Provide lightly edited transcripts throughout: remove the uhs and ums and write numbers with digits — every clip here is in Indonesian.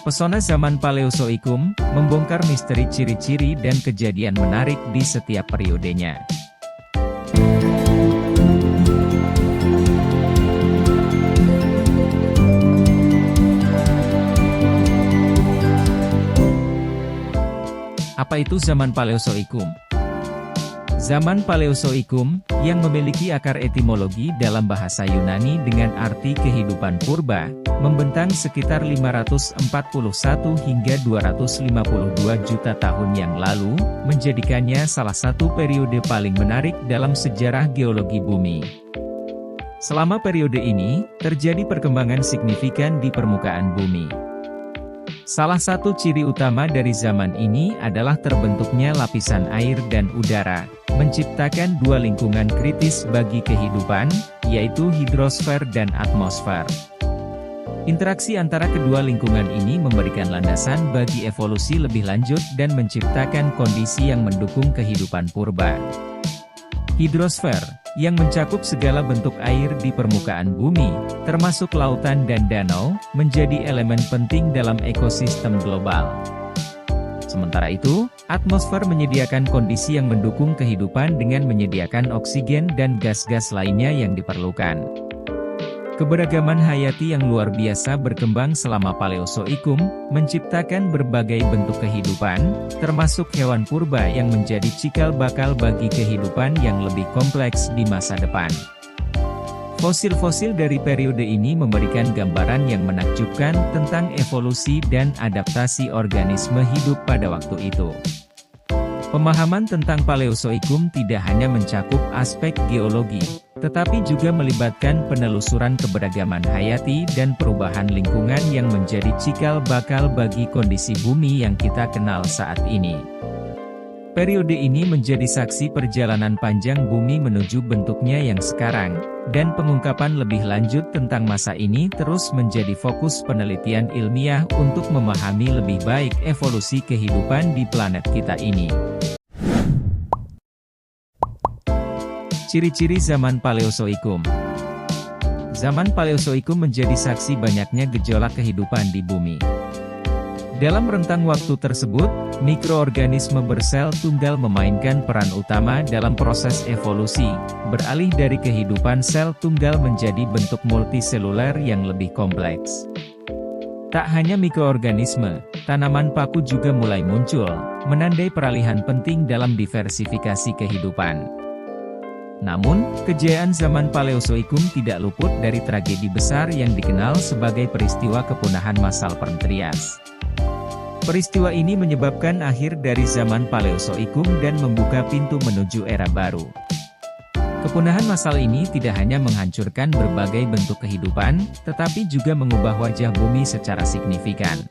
Pesona zaman Paleozoikum membongkar misteri ciri-ciri dan kejadian menarik di setiap periodenya. Apa itu zaman Paleozoikum? Zaman Paleozoikum, yang memiliki akar etimologi dalam bahasa Yunani dengan arti kehidupan purba, membentang sekitar 541 hingga 252 juta tahun yang lalu, menjadikannya salah satu periode paling menarik dalam sejarah geologi bumi. Selama periode ini, terjadi perkembangan signifikan di permukaan bumi. Salah satu ciri utama dari zaman ini adalah terbentuknya lapisan air dan udara, menciptakan dua lingkungan kritis bagi kehidupan, yaitu hidrosfer dan atmosfer. Interaksi antara kedua lingkungan ini memberikan landasan bagi evolusi lebih lanjut dan menciptakan kondisi yang mendukung kehidupan purba. Hidrosfer, yang mencakup segala bentuk air di permukaan bumi, termasuk lautan dan danau, menjadi elemen penting dalam ekosistem global. Sementara itu, atmosfer menyediakan kondisi yang mendukung kehidupan dengan menyediakan oksigen dan gas-gas lainnya yang diperlukan. Keberagaman hayati yang luar biasa berkembang selama Paleozoikum, menciptakan berbagai bentuk kehidupan, termasuk hewan purba yang menjadi cikal bakal bagi kehidupan yang lebih kompleks di masa depan. Fosil-fosil dari periode ini memberikan gambaran yang menakjubkan tentang evolusi dan adaptasi organisme hidup pada waktu itu. Pemahaman tentang Paleozoikum tidak hanya mencakup aspek geologi, tetapi juga melibatkan penelusuran keberagaman hayati dan perubahan lingkungan yang menjadi cikal bakal bagi kondisi bumi yang kita kenal saat ini. Periode ini menjadi saksi perjalanan panjang bumi menuju bentuknya yang sekarang, dan pengungkapan lebih lanjut tentang masa ini terus menjadi fokus penelitian ilmiah untuk memahami lebih baik evolusi kehidupan di planet kita ini. Ciri-ciri zaman Paleozoikum. Zaman Paleozoikum menjadi saksi banyaknya gejolak kehidupan di bumi. Dalam rentang waktu tersebut, mikroorganisme bersel tunggal memainkan peran utama dalam proses evolusi, beralih dari kehidupan sel tunggal menjadi bentuk multiseluler yang lebih kompleks. Tak hanya mikroorganisme, tanaman paku juga mulai muncul, menandai peralihan penting dalam diversifikasi kehidupan. Namun, kejayaan zaman Paleozoikum tidak luput dari tragedi besar yang dikenal sebagai peristiwa kepunahan massal Perm Trias. Peristiwa ini menyebabkan akhir dari zaman Paleozoikum dan membuka pintu menuju era baru. Kepunahan massal ini tidak hanya menghancurkan berbagai bentuk kehidupan, tetapi juga mengubah wajah bumi secara signifikan.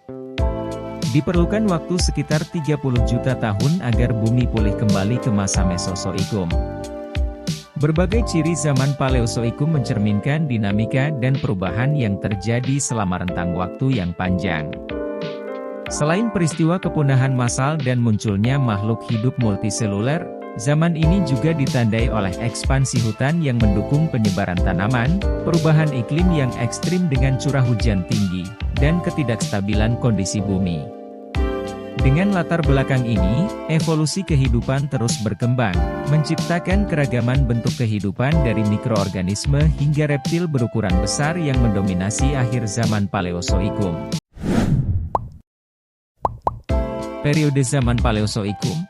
Diperlukan waktu sekitar 30 juta tahun agar bumi pulih kembali ke masa Mesozoikum. Berbagai ciri zaman Paleozoikum mencerminkan dinamika dan perubahan yang terjadi selama rentang waktu yang panjang. Selain peristiwa kepunahan massal dan munculnya makhluk hidup multiseluler, zaman ini juga ditandai oleh ekspansi hutan yang mendukung penyebaran tanaman, perubahan iklim yang ekstrim dengan curah hujan tinggi, dan ketidakstabilan kondisi bumi. Dengan latar belakang ini, evolusi kehidupan terus berkembang, menciptakan keragaman bentuk kehidupan dari mikroorganisme hingga reptil berukuran besar yang mendominasi akhir zaman Paleozoikum. Periode zaman Paleozoikum.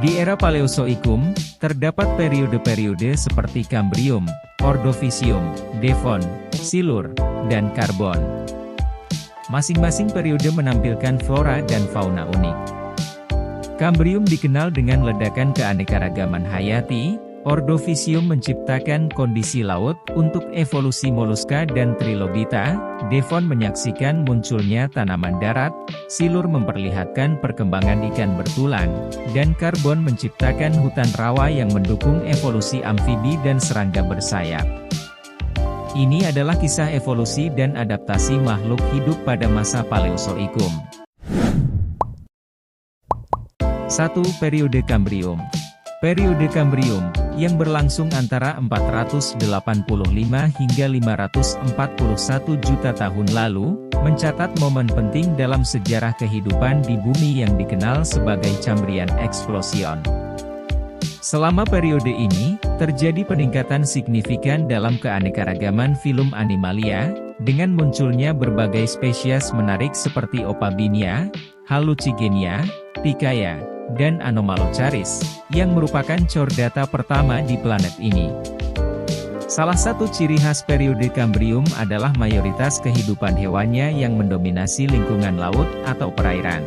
Di era Paleozoikum, terdapat periode-periode seperti Kambrium, Ordovisium, Devon, Silur, dan Karbon. Masing-masing periode menampilkan flora dan fauna unik. Kambrium dikenal dengan ledakan keanekaragaman hayati, Ordovisium menciptakan kondisi laut untuk evolusi moluska dan trilobita, Devon menyaksikan munculnya tanaman darat, Silur memperlihatkan perkembangan ikan bertulang, dan Karbon menciptakan hutan rawa yang mendukung evolusi amfibi dan serangga bersayap. Ini adalah kisah evolusi dan adaptasi makhluk hidup pada masa Paleozoikum. 1. Periode Kambrium. Periode Kambrium, yang berlangsung antara 485 hingga 541 juta tahun lalu, mencatat momen penting dalam sejarah kehidupan di bumi yang dikenal sebagai Cambrian Explosion. Selama periode ini, terjadi peningkatan signifikan dalam keanekaragaman filum animalia, dengan munculnya berbagai spesies menarik seperti Opabinia, Hallucigenia, Pikaia, dan Anomalocaris, yang merupakan chordata pertama di planet ini. Salah satu ciri khas periode Kambrium adalah mayoritas kehidupan hewannya yang mendominasi lingkungan laut atau perairan.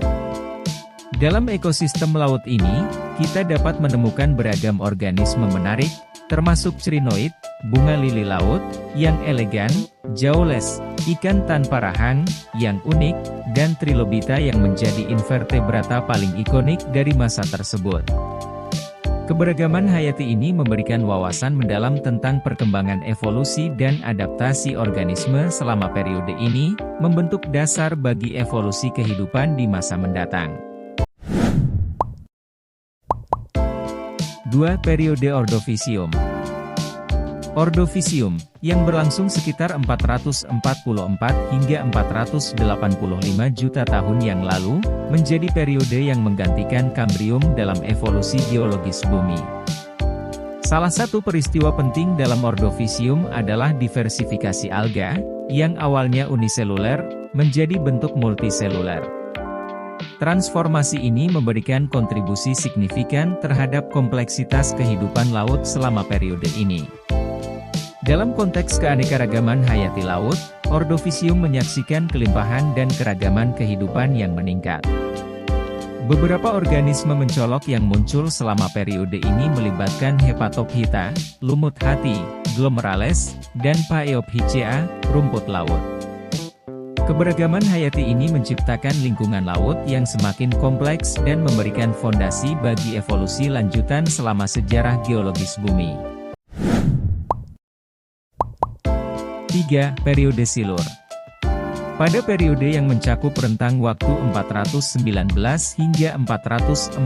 Dalam ekosistem laut ini, kita dapat menemukan beragam organisme menarik, termasuk crinoid, bunga lili laut, yang elegan, jaules, ikan tanpa rahang, yang unik, dan trilobita yang menjadi invertebrata paling ikonik dari masa tersebut. Keberagaman hayati ini memberikan wawasan mendalam tentang perkembangan evolusi dan adaptasi organisme selama periode ini, membentuk dasar bagi evolusi kehidupan di masa mendatang. 2. Periode Ordovisium. Ordovisium, yang berlangsung sekitar 444 hingga 485 juta tahun yang lalu, menjadi periode yang menggantikan Kambrium dalam evolusi geologis bumi. Salah satu peristiwa penting dalam Ordovisium adalah diversifikasi alga, yang awalnya uniseluler, menjadi bentuk multiseluler. Transformasi ini memberikan kontribusi signifikan terhadap kompleksitas kehidupan laut selama periode ini. Dalam konteks keanekaragaman hayati laut, Ordovisium menyaksikan kelimpahan dan keragaman kehidupan yang meningkat. Beberapa organisme mencolok yang muncul selama periode ini melibatkan Hepatophyta, lumut hati, Glomerales, dan Paeophycea, rumput laut. Keberagaman hayati ini menciptakan lingkungan laut yang semakin kompleks dan memberikan fondasi bagi evolusi lanjutan selama sejarah geologis bumi. 3. Periode Silur. Pada periode yang mencakup rentang waktu 419 hingga 444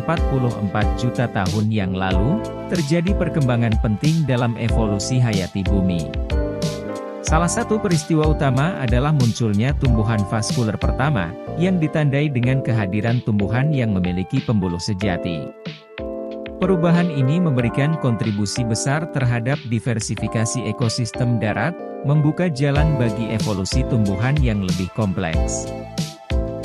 juta tahun yang lalu, terjadi perkembangan penting dalam evolusi hayati bumi. Salah satu peristiwa utama adalah munculnya tumbuhan vaskuler pertama, yang ditandai dengan kehadiran tumbuhan yang memiliki pembuluh sejati. Perubahan ini memberikan kontribusi besar terhadap diversifikasi ekosistem darat, membuka jalan bagi evolusi tumbuhan yang lebih kompleks.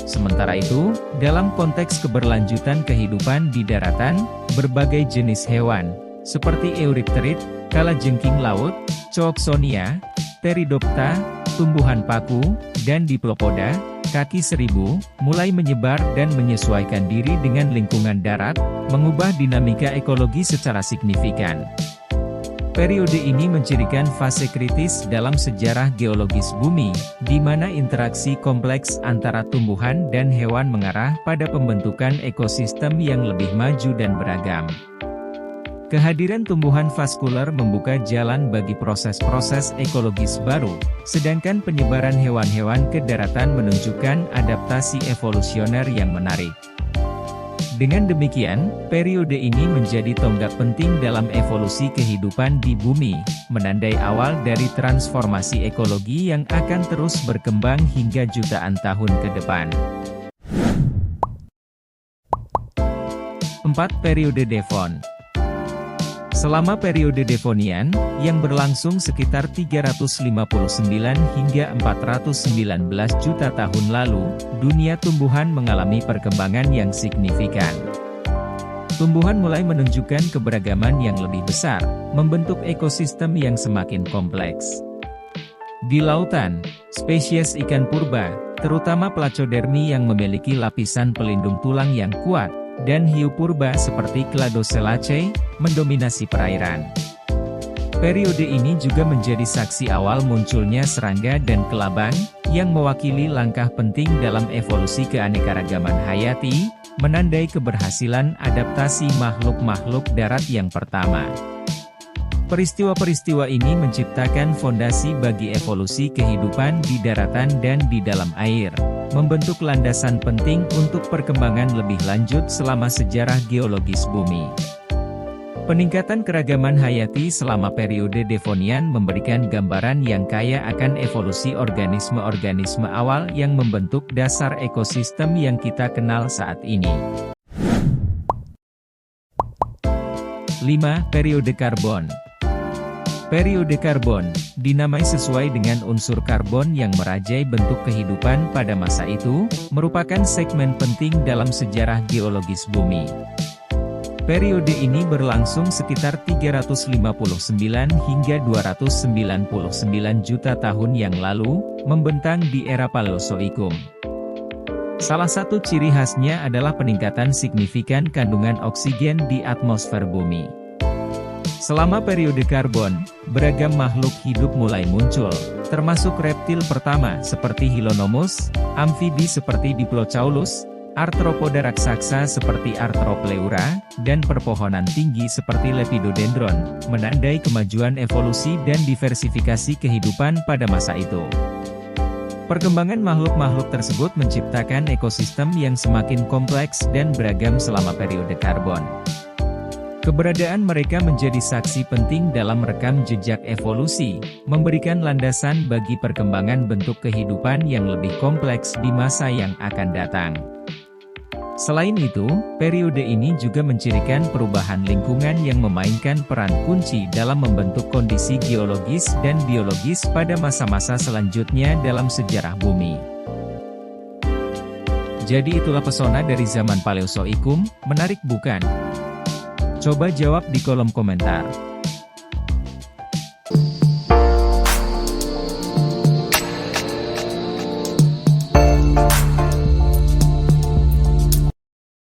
Sementara itu, dalam konteks keberlanjutan kehidupan di daratan, berbagai jenis hewan, seperti Eurypterid, kalajengking laut, Cooksonia, Pteridopta, tumbuhan paku, dan Diplopoda, kaki seribu, mulai menyebar dan menyesuaikan diri dengan lingkungan darat, mengubah dinamika ekologi secara signifikan. Periode ini mencirikan fase kritis dalam sejarah geologis bumi, di mana interaksi kompleks antara tumbuhan dan hewan mengarah pada pembentukan ekosistem yang lebih maju dan beragam. Kehadiran tumbuhan vaskuler membuka jalan bagi proses-proses ekologis baru, sedangkan penyebaran hewan-hewan ke daratan menunjukkan adaptasi evolusioner yang menarik. Dengan demikian, periode ini menjadi tonggak penting dalam evolusi kehidupan di bumi, menandai awal dari transformasi ekologi yang akan terus berkembang hingga jutaan tahun ke depan. 4. Periode Devon. Selama periode Devonian, yang berlangsung sekitar 359 hingga 419 juta tahun lalu, dunia tumbuhan mengalami perkembangan yang signifikan. Tumbuhan mulai menunjukkan keberagaman yang lebih besar, membentuk ekosistem yang semakin kompleks. Di lautan, spesies ikan purba, terutama Placodermi yang memiliki lapisan pelindung tulang yang kuat, dan hiu purba seperti Cladocelaceae, mendominasi perairan. Periode ini juga menjadi saksi awal munculnya serangga dan kelabang, yang mewakili langkah penting dalam evolusi keanekaragaman hayati, menandai keberhasilan adaptasi makhluk-makhluk darat yang pertama. Peristiwa-peristiwa ini menciptakan fondasi bagi evolusi kehidupan di daratan dan di dalam air, membentuk landasan penting untuk perkembangan lebih lanjut selama sejarah geologis bumi. Peningkatan keragaman hayati selama periode Devonian memberikan gambaran yang kaya akan evolusi organisme-organisme awal yang membentuk dasar ekosistem yang kita kenal saat ini. 5. Periode Karbon. Periode karbon, dinamai sesuai dengan unsur karbon yang merajai bentuk kehidupan pada masa itu, merupakan segmen penting dalam sejarah geologis bumi. Periode ini berlangsung sekitar 359 hingga 299 juta tahun yang lalu, membentang di era Paleozoikum. Salah satu ciri khasnya adalah peningkatan signifikan kandungan oksigen di atmosfer bumi. Selama periode karbon, beragam makhluk hidup mulai muncul, termasuk reptil pertama seperti Hylonomus, amfibi seperti Diplocaulus, arthropoda raksasa seperti Arthropleura, dan perpohonan tinggi seperti Lepidodendron, menandai kemajuan evolusi dan diversifikasi kehidupan pada masa itu. Perkembangan makhluk-makhluk tersebut menciptakan ekosistem yang semakin kompleks dan beragam selama periode karbon. Keberadaan mereka menjadi saksi penting dalam rekam jejak evolusi, memberikan landasan bagi perkembangan bentuk kehidupan yang lebih kompleks di masa yang akan datang. Selain itu, periode ini juga mencirikan perubahan lingkungan yang memainkan peran kunci dalam membentuk kondisi geologis dan biologis pada masa-masa selanjutnya dalam sejarah bumi. Jadi itulah pesona dari zaman Paleozoikum, menarik bukan? Coba jawab di kolom komentar.